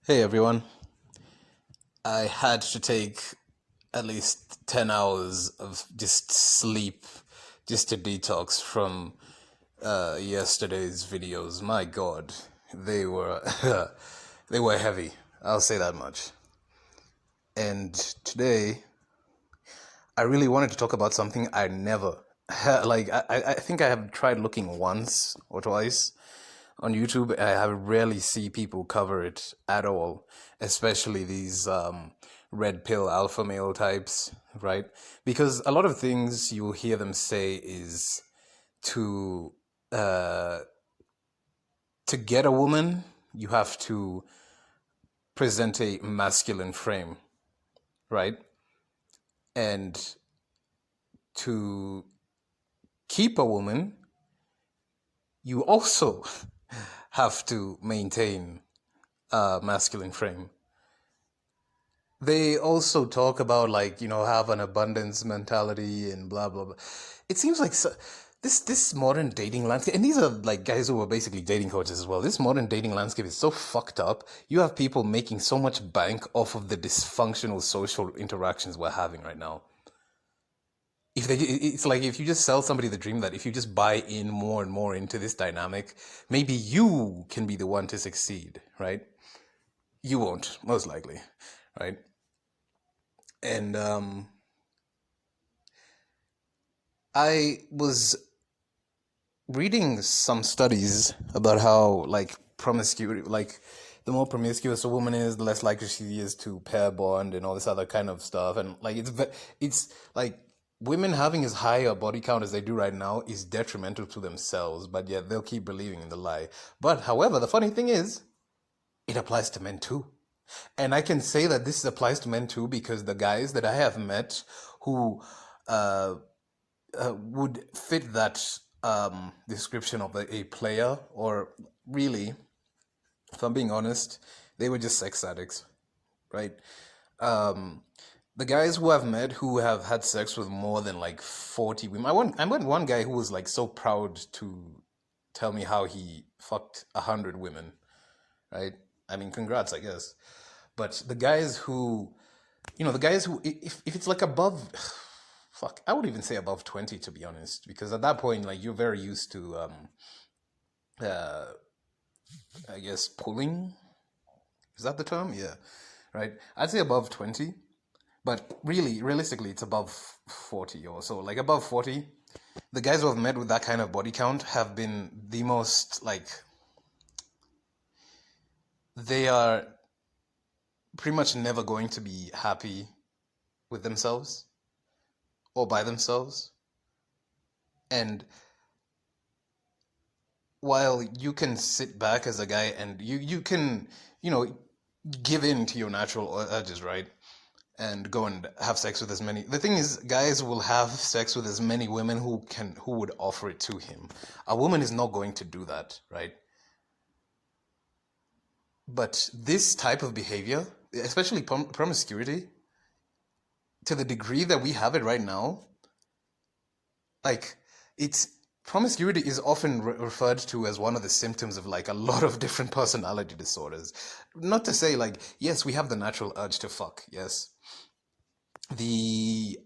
Hey everyone. I had to take at least 10 hours of just sleep just to detox from yesterday's videos. My God, they were they were heavy. I'll say that much. And today I really wanted to talk about something I never I think I have tried looking once or twice on YouTube. I have rarely see people cover it at all, especially these red pill alpha male types, right? Because a lot of things you will hear them say is to uh, to get a woman, you have to present a masculine frame, right? And to keep a woman, you also have to maintain a masculine frame. They also talk about have an abundance mentality and blah blah blah. It seems like this modern dating landscape, and these are like guys who are basically dating coaches as well. This modern dating landscape is so fucked up. You have people making so much bank off of the dysfunctional social interactions we're having right now. It's like if you just sell somebody the dream that if you just buy in more and more into this dynamic, maybe you can be the one to succeed, right? You won't, most likely, right? And I was reading some studies about how promiscuity, the more promiscuous a woman is, the less likely she is to pair bond and all this other kind of stuff. And it's like women having as high a body count as they do right now is detrimental to themselves, but yet they'll keep believing in the lie. But however, the funny thing is, it applies to men too. And I can say that this applies to men too because the guys that I have met who uh, would fit that description of a player, or really, if I'm being honest, they were just sex addicts, right? Um, the guys who I've met who have had sex with more than like 40 women. I met one guy who was like so proud to tell me how he fucked 100 women, right? I mean, congrats, I guess. But the guys who, the guys who, if it's like above, fuck, I would even say above 20 to be honest, because at that point, like you're very used to, uh, I guess, pulling. Is that the term? Yeah, right. I'd say above 20, but really, realistically, it's above 40 or so. Like above 40, the guys who have met with that kind of body count have been the most they are pretty much never going to be happy with themselves or by themselves. And while you can sit back as a guy and you can, you know, give in to your natural urges, right? And go and have sex with as many. The thing is, guys will have sex with as many women who would offer it to him. A woman is not going to do that, right? But this type of behavior, especially promiscuity, to the degree that we have it right now, like it's promiscuity is often referred to as one of the symptoms of like a lot of different personality disorders. Not to say like yes, we have the natural urge to fuck, yes, the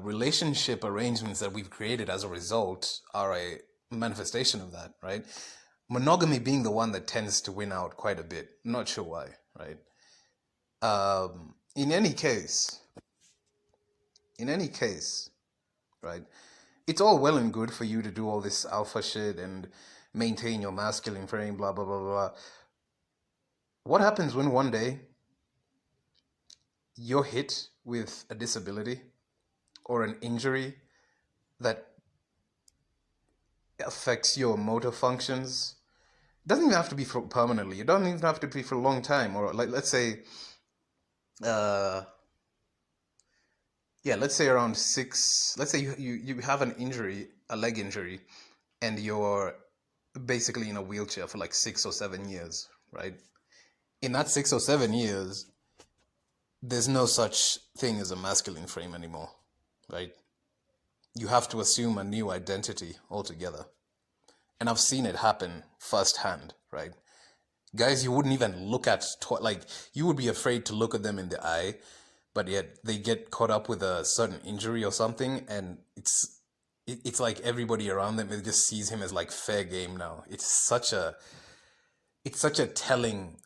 relationship arrangements that we've created as a result are a manifestation of that, right? Monogamy being the one that tends to win out quite a bit. Not sure why, right? In any case, in any case, right? It's all well and good for you to do all this alpha shit and maintain your masculine frame, blah blah blah blah. What happens when one day you're hit with a disability or an injury that affects your motor functions? It doesn't even have to be for permanently. It doesn't even have to be for a long time. Or like let's say, uh, yeah, let's say around six. Let's say you have an injury, a leg injury, and you're basically in a wheelchair for like 6 or 7 years, right? In that 6 or 7 years, there's no such thing as a masculine frame anymore, right? You have to assume a new identity altogether. And I've seen it happen firsthand, right? Guys you wouldn't even look at, like you would be afraid to look at them in the eye, but yet they get caught up with a sudden injury or something, and it's like everybody around them, it just sees him as like fair game now. It's such a telling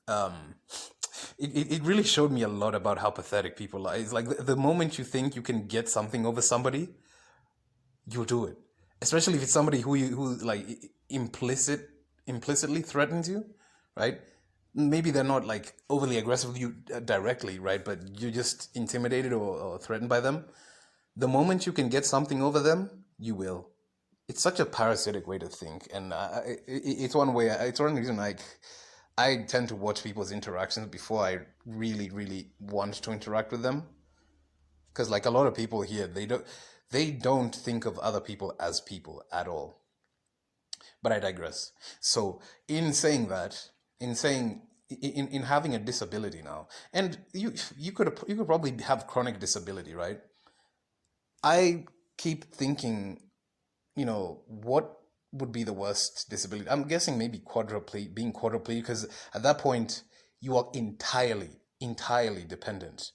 it really showed me a lot about how pathetic people are. It's like the moment you think you can get something over somebody, you'll do it. Especially if it's somebody who like implicitly threatens you, right? Maybe they're not like overly aggressive with you directly, right? But you're just intimidated or threatened by them. The moment you can get something over them, you will. It's such a parasitic way to think, and it's one way. It's one reason I tend to watch people's interactions before I really, really want to interact with them. Because like a lot of people here, they don't think of other people as people at all. But I digress. So in saying that, in having a disability now, and you could probably have chronic disability, right? I keep thinking, what would be the worst disability? I'm guessing maybe being quadriplegic, because at that point you are entirely dependent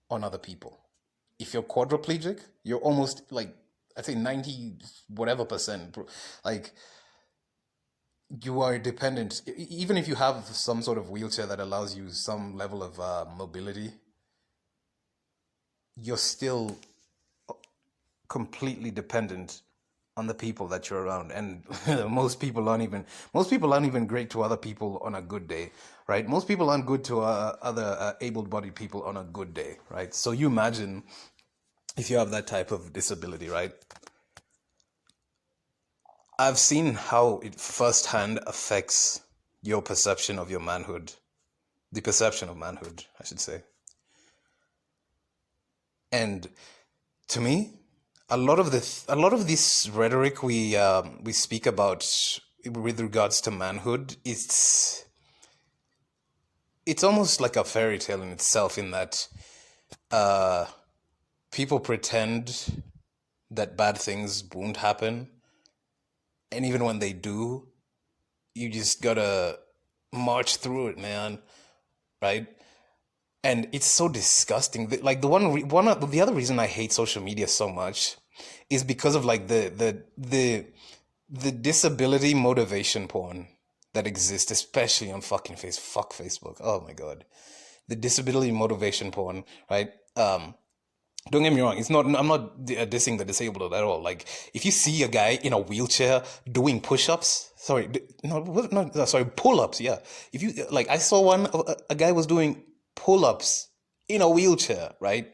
on other people. If you're quadriplegic, you're almost like, I'd say 90 whatever percent, like you are dependent. Even if you have some sort of wheelchair that allows you some level of mobility, you're still completely dependent on the people that you're around, and most people aren't even great to other people on a good day, right? Most people aren't good to other able-bodied people on a good day, right? So you imagine if you have that type of disability, right? I've seen how it firsthand affects your perception of your manhood, the perception of manhood, I should say. And to me, a lot of this rhetoric we speak about with regards to manhood, it's almost like a fairy tale in itself, in that uh, people pretend that bad things won't happen, and even when they do, you just gotta march through it, man, right? And it's so disgusting. Like the other reason I hate social media so much is because of like the disability motivation porn that exists, especially on fuck Facebook. Oh my god, the disability motivation porn, right? Don't get me wrong. It's not. I'm not dissing the disabled at all. Like, if you see a guy in a wheelchair doing push-ups, sorry, no, sorry, pull-ups. Yeah. If you like, I saw one. A guy was doing pull-ups in a wheelchair. Right.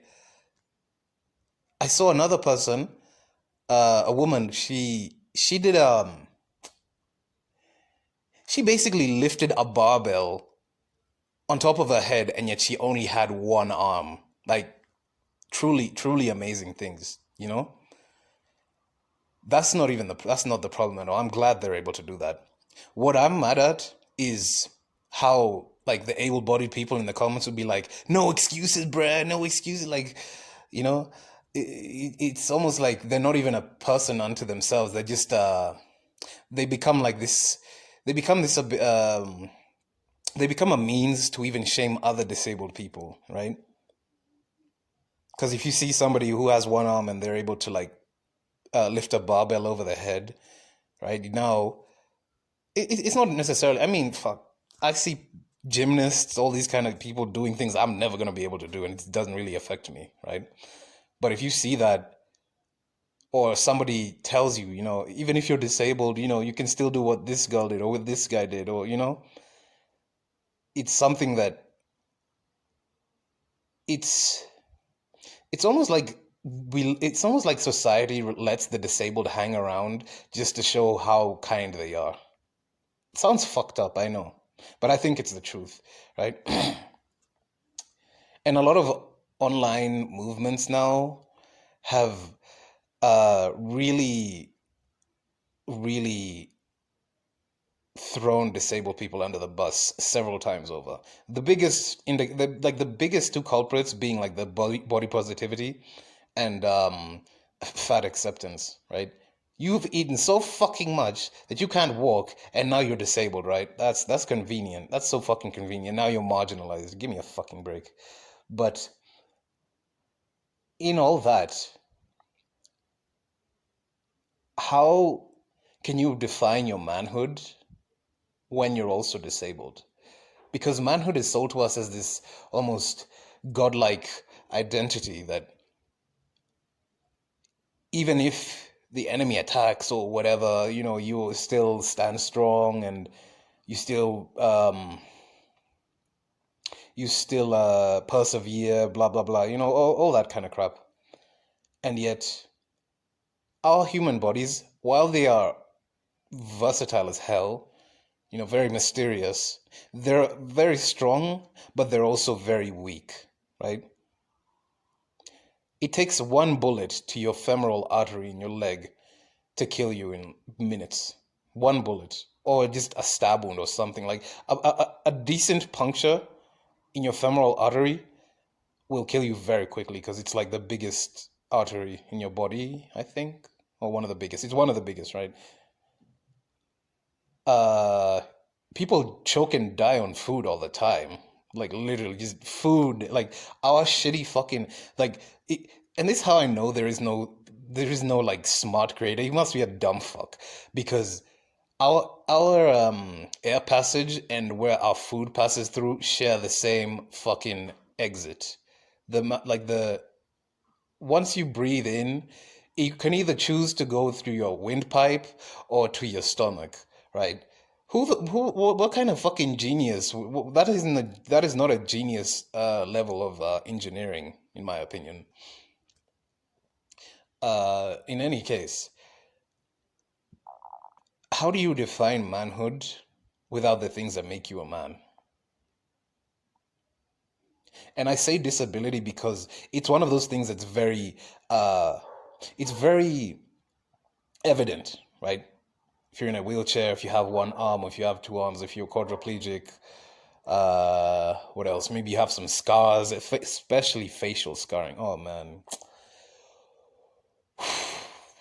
I saw another person, a woman. She did She basically lifted a barbell on top of her head, and yet she only had one arm. Like, truly, truly amazing things. That's not the problem at all. I'm glad they're able to do that. What I'm mad at is how like the able-bodied people in the comments would be like, "No excuses, bruh, no excuses." Like, you know, it's almost like they're not even a person unto themselves. They're just they become like this. They become this. They become a means to even shame other disabled people, right? Because if you see somebody who has one arm and they're able to like lift a barbell over their head, right? Now, it's not necessarily. I mean, fuck. I see gymnasts, all these kind of people doing things I'm never gonna be able to do, and it doesn't really affect me, right? But if you see that, or somebody tells you, even if you're disabled, you can still do what this girl did or what this guy did, or it's something that it's it's almost like it's almost like society lets the disabled hang around just to show how kind they are. It sounds fucked up, I know, but I think it's the truth, right? And a lot of online movements now have really, really thrown disabled people under the bus several times over. The biggest the biggest two culprits being like the body positivity and fat acceptance, right? You've eaten so fucking much that you can't walk, and now you're disabled, right? That's convenient. That's so fucking convenient. Now you're marginalized. Give me a fucking break. But in all that, how can you define your manhood when you're also disabled? Because manhood is sold to us as this almost godlike identity that even if the enemy attacks or whatever, you still stand strong and you still persevere, blah blah blah, all that kind of crap. And yet, our human bodies, while they are versatile as hell, very mysterious, they're very strong, but they're also very weak, right? It takes one bullet to your femoral artery in your leg to kill you in minutes. One bullet, or just a stab wound or something. Like a decent puncture in your femoral artery will kill you very quickly because it's like the biggest artery in your body, I think, or one of the biggest. It's one of the biggest, right? People choke and die on food all the time. Like literally just food, like our shitty fucking like and this is how I know there is no like smart creator. He must be a dumb fuck because our air passage and where our food passes through share the same fucking exit. The once you breathe in, you can either choose to go through your windpipe or to your stomach, right? What kind of fucking genius? That is not a genius level of engineering, in my opinion. In any case, how do you define manhood without the things that make you a man? And I say disability because it's one of those things that's very evident, right? If you're in a wheelchair, if you have one arm, if you have two arms, if you're quadriplegic, what else? Maybe you have some scars, especially facial scarring. Oh man,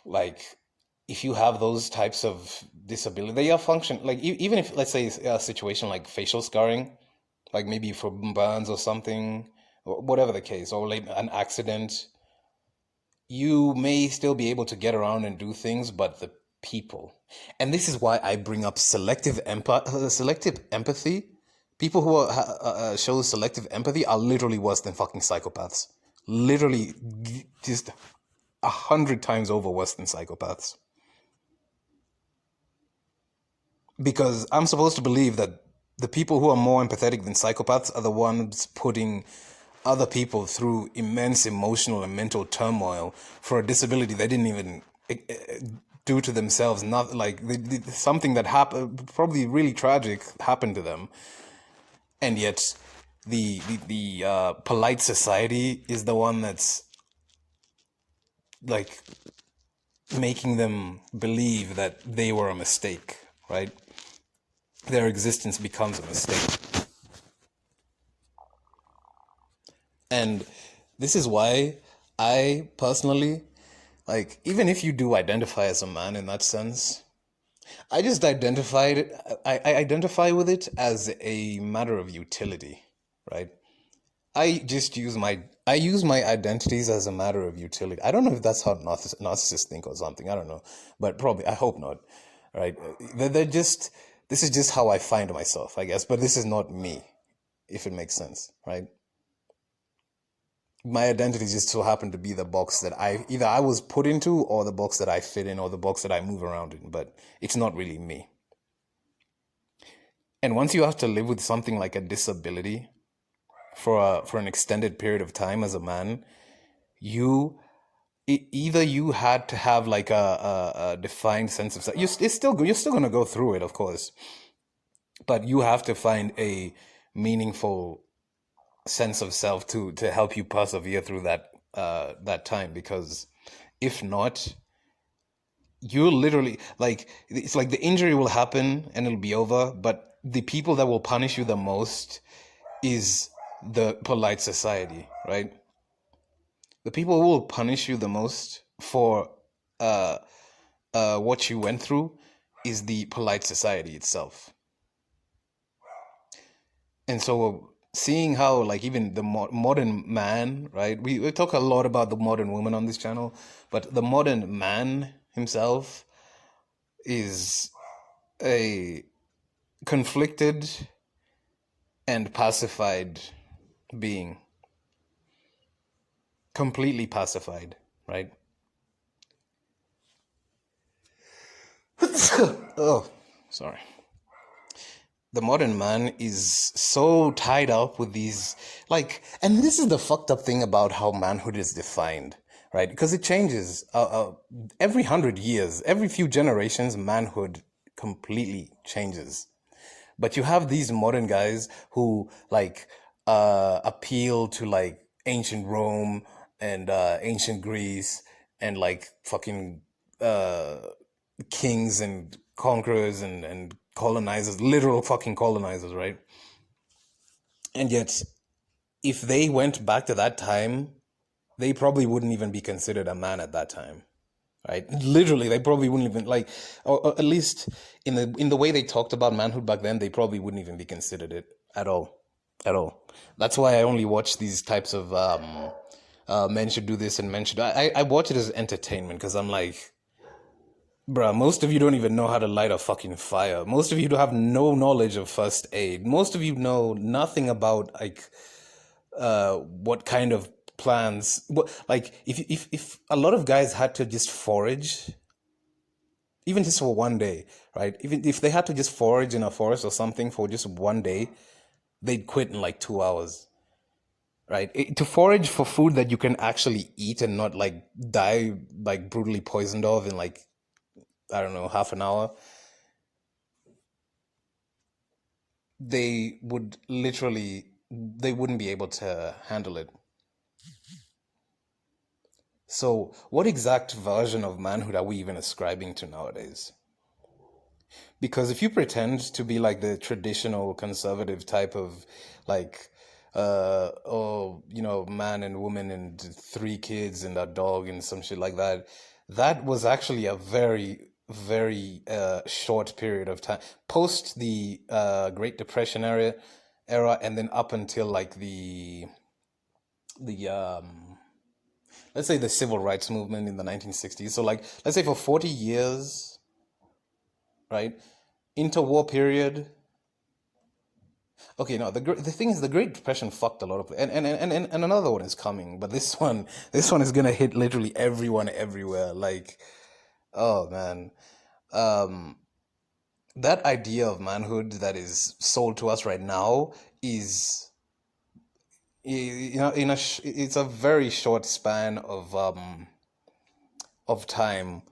like if you have those types of disability, they are function like even if let's say a situation like facial scarring, like maybe from burns or something, or whatever the case, or like an accident, you may still be able to get around and do things, but the people, and this is why I bring up selective empathy. People who show selective empathy are literally worse than fucking psychopaths. Literally, just 100 times over worse than psychopaths. Because I'm supposed to believe that the people who are more empathetic than psychopaths are the ones putting other people through immense emotional and mental turmoil for a disability they didn't even do to themselves. Not like something that happened, probably really tragic, happened to them, and yet the polite society is the one that's like making them believe that they were a mistake, right? Their existence becomes a mistake. And this is why I personally, like, even if you do identify as a man in that sense, I just identified it, I identify with it as a matter of utility, right? I use my identities as a matter of utility. I don't know if that's how narcissists think or something. I don't know, but probably I hope not. Right? This is just how I find myself, I guess. But this is not me, if it makes sense, right? My identity just so happened to be the box that I was put into, or the box that I fit in, or the box that I move around in. But it's not really me. And once you have to live with something like a disability for an extended period of time as a man, you either you had to have like a defined sense of self. You're still gonna go through it, of course, but you have to find a meaningful sense of self to help you persevere through that time. Because if not, you're literally like it's like the injury will happen and it'll be over, but the people that will punish you the most is the polite society, right? The people who will punish you the most for what you went through is the polite society itself. And so seeing how like even the modern man, right? We talk a lot about the modern woman on this channel, but the modern man himself is a conflicted and pacified being, completely pacified, right? Oh, sorry. The modern man is so tied up with these, like, and this is the fucked up thing about how manhood is defined, right? Because it changes every 100 years, every few generations, manhood completely changes. But you have these modern guys who like appeal to like ancient Rome and ancient Greece and like fucking uh kings and conquerors and colonizers, literal fucking colonizers, right? And yet, if they went back to that time, they probably wouldn't even be considered a man at that time, right? Literally, they probably wouldn't even like, or at least in the way they talked about manhood back then, they probably wouldn't even be considered it at all, at all. That's why I only watch these types of men should do this and men should. I watch it as entertainment because I'm like, bruh, most of you don't even know how to light a fucking fire. Most of you do have no knowledge of first aid. Most of you know nothing about like what kind of plants. What like if a lot of guys had to just forage, even just for one day, right? Even if they had to just forage in a forest or something for just one day, they'd quit in like 2 hours, right? To forage for food that you can actually eat and not like die like brutally poisoned of in like, I don't know, half an hour, they would literally, they wouldn't be able to handle it. So what exact version of manhood are we even ascribing to nowadays? Because if you pretend to be like the traditional conservative type of like oh, you know, man and woman and 3 kids and a dog and some shit like that, that was actually a very short period of time post the Great Depression era, and then up until like the let's say the civil rights movement in the 1960s. So like let's say for 40 years, right? Interwar period. Okay, no, the thing is the Great Depression fucked a lot of, and another one is coming, but this one is gonna hit literally everyone everywhere. Like, oh man, um, that idea of manhood that is sold to us right now is, you know, it's a very short span of time.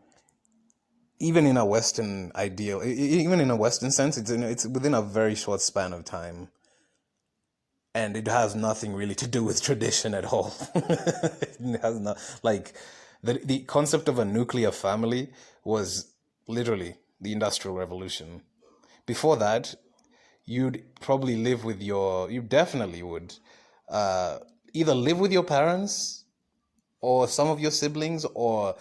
Even in a Western ideal, even in a Western sense, it's within a very short span of time, and it has nothing really to do with tradition at all. It has not like the concept of a nuclear family was literally the Industrial Revolution. Before that, you'd probably live with you definitely would uh, either live with your parents or some of your siblings, or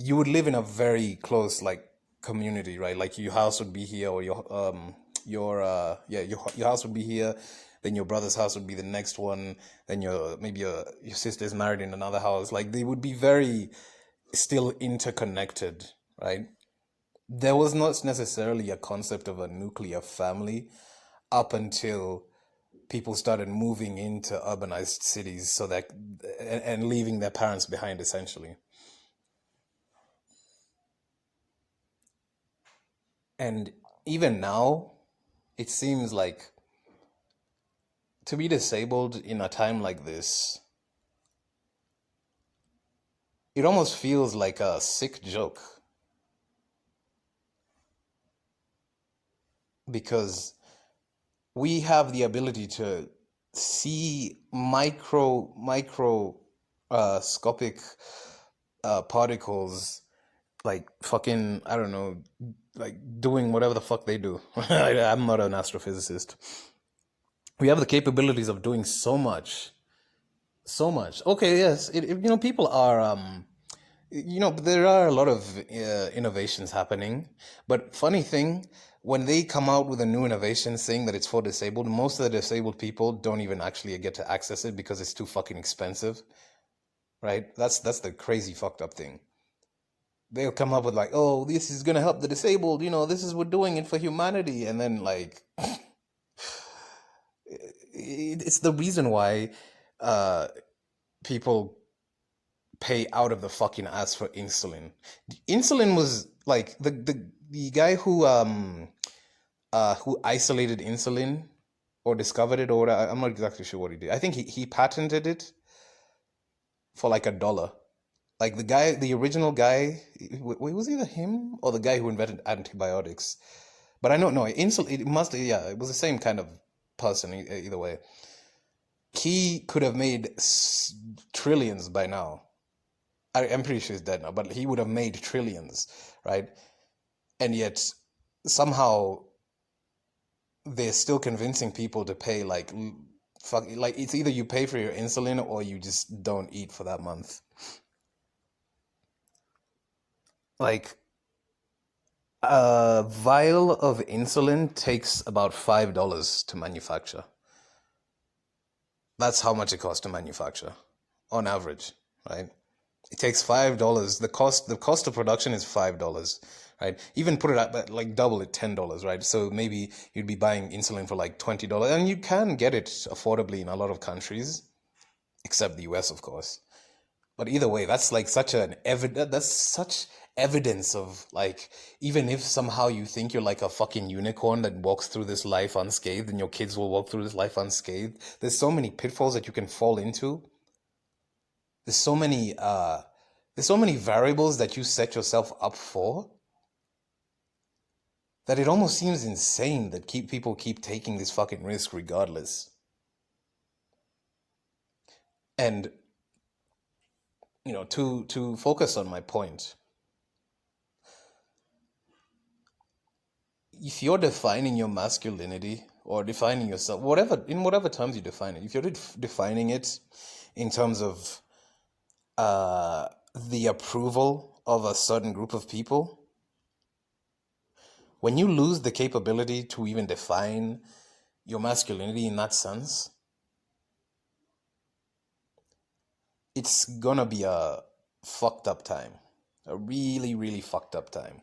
you would live in a very close like community, right? Like your house would be here, or your house would be here, then your brother's house would be the next one, then your sister's married in another house. Like they would be very still interconnected, right? There was not necessarily a concept of a nuclear family up until people started moving into urbanized cities, so that and leaving their parents behind essentially. And even now, it seems like to be disabled in a time like this, it almost feels like a sick joke, because we have the ability to see microscopic particles, like fucking, I don't know, like doing whatever the fuck they do. I'm not an astrophysicist. We have the capabilities of doing so much, so much. Okay, yes, you know, people are But there are a lot of innovations happening. But funny thing, when they come out with a new innovation saying that it's for disabled, most of the disabled people don't even actually get to access it because it's too fucking expensive, right? That's the crazy fucked up thing. They'll come up with like, oh, this is gonna help the disabled, this is we're doing it for humanity, and then like it's the reason why uh people pay out of the fucking ass for insulin. Insulin was like the guy who isolated insulin or discovered it or whatever, I'm not exactly sure what he did. I think he patented it for like $1. Like the original guy, was either him or the guy who invented antibiotics. But I don't know. Insulin, it was the same kind of person either way. He could have made trillions by now. I'm pretty sure he's dead now, but he would have made trillions, right? And yet somehow they're still convincing people to pay like it's either you pay for your insulin or you just don't eat for that month. Like a vial of insulin takes about $5 to manufacture. That's how much it costs to manufacture on average, right? It takes $5. The cost of production is $5, right? Even put it at like double it, $10, right? So maybe you'd be buying insulin for like $20, and you can get it affordably in a lot of countries, except the US, of course. But either way, that's like that's such evidence of like, even if somehow you think you're like a fucking unicorn that walks through this life unscathed, and your kids will walk through this life unscathed, there's so many pitfalls that you can fall into. There's so many variables that you set yourself up for that it almost seems insane that people keep taking this fucking risk regardless. And to focus on my point, if you're defining your masculinity or defining yourself, whatever terms you define it, if you're defining it in terms of the approval of a certain group of people, when you lose the capability to even define your masculinity in that sense, it's gonna be a fucked up time. A really, really fucked up time.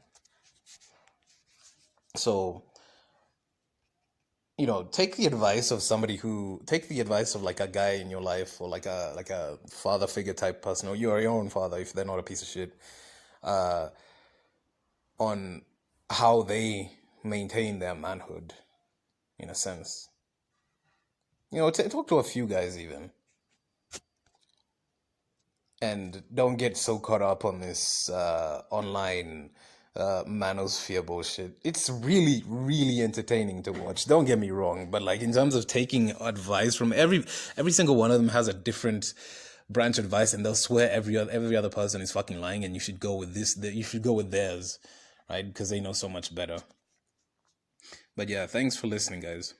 So, take the advice of like a guy in your life, or like a father figure type person, or you're your own father if they're not a piece of shit, on how they maintain their manhood, in a sense. Talk to a few guys even. And don't get so caught up on this online manosphere bullshit. It's really, really entertaining to watch. Don't get me wrong, but like in terms of taking advice from every single one of them has a different branch of advice, and they'll swear every other person is fucking lying, and you should go with this. You should go with theirs, right? Because they know so much better. But yeah, thanks for listening, guys.